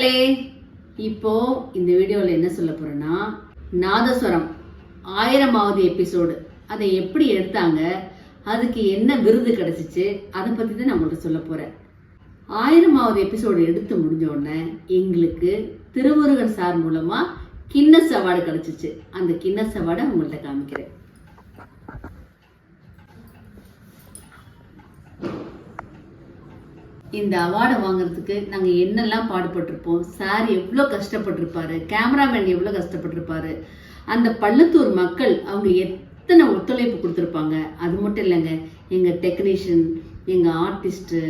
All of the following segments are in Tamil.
மக்களே, இப்போ இந்த வீடியோவில் என்ன சொல்ல போறேன்னா, நாதஸ்வரம் 1000வது எபிசோடு அதை எப்படி எடுத்தாங்க, அதுக்கு என்ன விருது கிடைச்சிச்சு, அதை பற்றி தான் நான் உங்கள்கிட்ட சொல்ல போகிறேன். 1000வது எபிசோடு எடுத்து முடிஞ்ச உடனே எங்களுக்கு திருமுருகன் சார் மூலமாக கின்னஸ் அவார்டு கிடைச்சிச்சு. அந்த கின்னஸ் அவார்டை உங்கள்கிட்ட காமிக்கிறேன். இந்த அவார்டை வாங்குறதுக்கு நாங்கள் என்னெல்லாம் பாடுபட்டிருப்போம், சார் எவ்வளோ கஷ்டப்பட்டிருப்பாரு, கேமராமேன் எவ்வளோ கஷ்டப்பட்டிருப்பாரு, அந்த பள்ளத்தூர் மக்கள் அவங்க எத்தனை ஒத்துழைப்பு கொடுத்துருப்பாங்க. அது மட்டும் இல்லைங்க, எங்கள் டெக்னீஷியன், எங்கள் ஆர்டிஸ்ட்டு,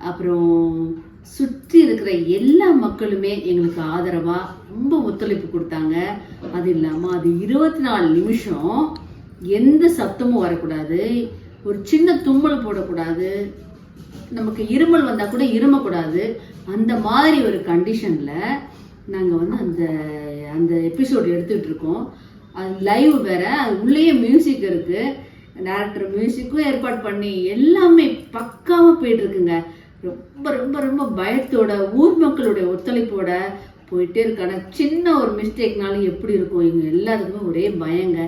அப்புறம் சுற்றி இருக்கிற எல்லா மக்களுமே எங்களுக்கு ஆதரவாக ரொம்ப ஒத்துழைப்பு கொடுத்தாங்க. அது இல்லாமல் அது 24 நிமிஷம் எந்த சத்தமும் வரக்கூடாது, ஒரு சின்ன தும்மல் போடக்கூடாது, நமக்கு இருமல் வந்தால் கூட இருமக்கூடாது. அந்த மாதிரி ஒரு கண்டிஷனில் நாங்கள் வந்து அந்த அந்த எபிசோடு எடுத்துக்கிட்டு இருக்கோம். அது லைவ் வேறு, அது உள்ளேயே மியூசிக் இருக்குது, டேரக்டர் மியூசிக்கும் ஏற்பாடு பண்ணி எல்லாமே பக்காவாக போயிட்டுருக்குங்க. ரொம்ப ரொம்ப ரொம்ப பயத்தோட, ஊர் மக்களுடைய ஒத்துழைப்போட போயிட்டே இருக்காங்க. சின்ன ஒரு மிஸ்டேக்னாலும் எப்படி இருக்கும், இவங்க எல்லாத்துக்குமே ஒரே பயங்க.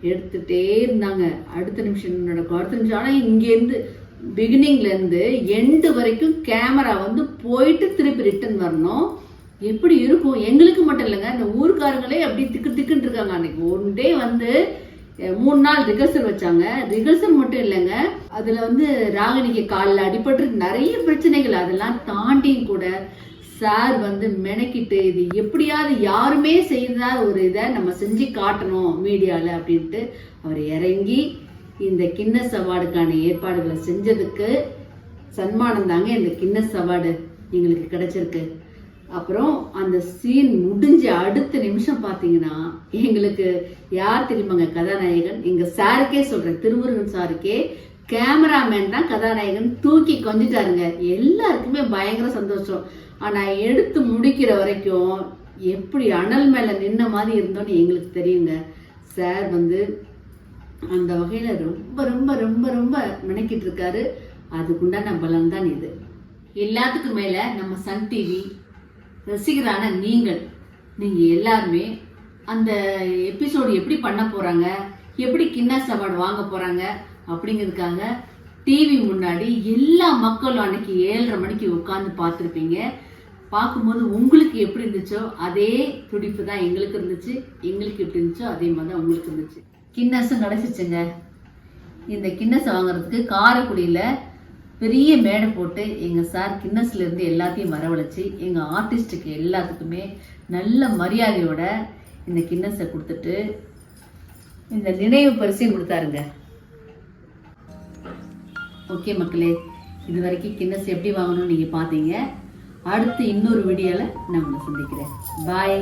எடுத்துகிட்டே இருந்தாங்க. அடுத்த நிமிஷம் நடக்கும், அடுத்த நிமிஷம். ஆனால் இங்கேருந்து பிகினிங்லேருந்து எண்டு வரைக்கும் கேமரா வந்து போயிட்டு திருப்பி ரிட்டர்ன் வரணும். எப்படி இருக்கும் எங்களுக்கு மட்டும் இல்லைங்க, இந்த ஊருக்காரங்களே அப்படி திக்குன்னு இருக்காங்க. அன்னைக்கு ஒன் டே வந்து 3 நாள் ரிஹர்சல் வச்சாங்க. ரிஹர்சல் மட்டும் இல்லைங்க, அதில் வந்து ராகினிக்கு காலில் அடிபட்டு நிறைய பிரச்சனைகள், அதெல்லாம் தாண்டியும் கூட சார் வந்து மெனக்கிட்டு இது எப்படியாவது யாருமே செய்யாத ஒரு இதை நம்ம செஞ்சு காட்டணும் மீடியாவில் அப்படின்ட்டு அவர் இறங்கி இந்த கின்னஸ் அவார்டுக்கான ஏற்பாடுகளை செஞ்சதுக்கு சன்மானம் தாங்க இந்த கின்னஸ் அவார்டு எங்களுக்கு கிடைச்சிருக்கு. அப்புறம் அந்த சீன் முடிஞ்ச அடுத்த நிமிஷம் பார்த்தீங்கன்னா எங்களுக்கு யார் தெரியுமாங்க கதாநாயகன்? எங்கள் சாருக்கே சொல்கிறேன், திருமுருகன் சாருக்கே கேமராமேன் தான் கதாநாயகன். தூக்கி கொஞ்சிட்டாருங்க. எல்லாருக்குமே பயங்கர சந்தோஷம். ஆனால் எடுத்து முடிக்கிற வரைக்கும் எப்படி அனல் மேலே நின்ன மாதிரி இருந்தோன்னு எங்களுக்கு தெரியுங்க. சார் வந்து அந்த வகையில் ரொம்ப ரொம்ப ரொம்ப ரொம்ப மெனக்கிட்டு இருக்காரு. அதுக்குண்டான பலன் தான் இது. எல்லாத்துக்கும் மேலே நம்ம சன் டிவி ரசிகரான நீங்கள் எல்லாருமே அந்த எபிசோடு எப்படி பண்ண போகிறாங்க, எப்படி கின்னஸ் அவார்டு வாங்க போகிறாங்க அப்படிங்கிறதுக்காக டிவி முன்னாடி எல்லா மக்களும் அன்னைக்கு 7:30 மணிக்கு உட்காந்து பார்த்துருப்பீங்க. பார்க்கும்போது உங்களுக்கு எப்படி இருந்துச்சோ அதே துடிப்பு தான் எங்களுக்கு இருந்துச்சு. எங்களுக்கு எப்படி இருந்துச்சோ அதே மாதிரி தான் உங்களுக்கு இருந்துச்சு. கின்னஸும் கிடச்சிச்சுங்க. இந்த கின்னஸை வாங்குறதுக்கு காரைக்குடியில் பெரிய மேடை போட்டு எங்கள் சார் கின்னஸ்லேருந்து எல்லாத்தையும் வரவழைச்சி எங்கள் ஆர்டிஸ்ட்டுக்கு எல்லாத்துக்குமே நல்ல மரியாதையோட இந்த கின்னஸை கொடுத்துட்டு இந்த நினைவு பரிசையும் கொடுத்தாருங்க. ஓகே மக்களே, இது வரைக்கும் கின்னஸ் எப்படி வாங்கணும்னு நீங்கள் பார்த்தீங்க. அடுத்து இன்னொரு வீடியோவில் நான் உங்களை சந்திக்கிறேன். பாய்.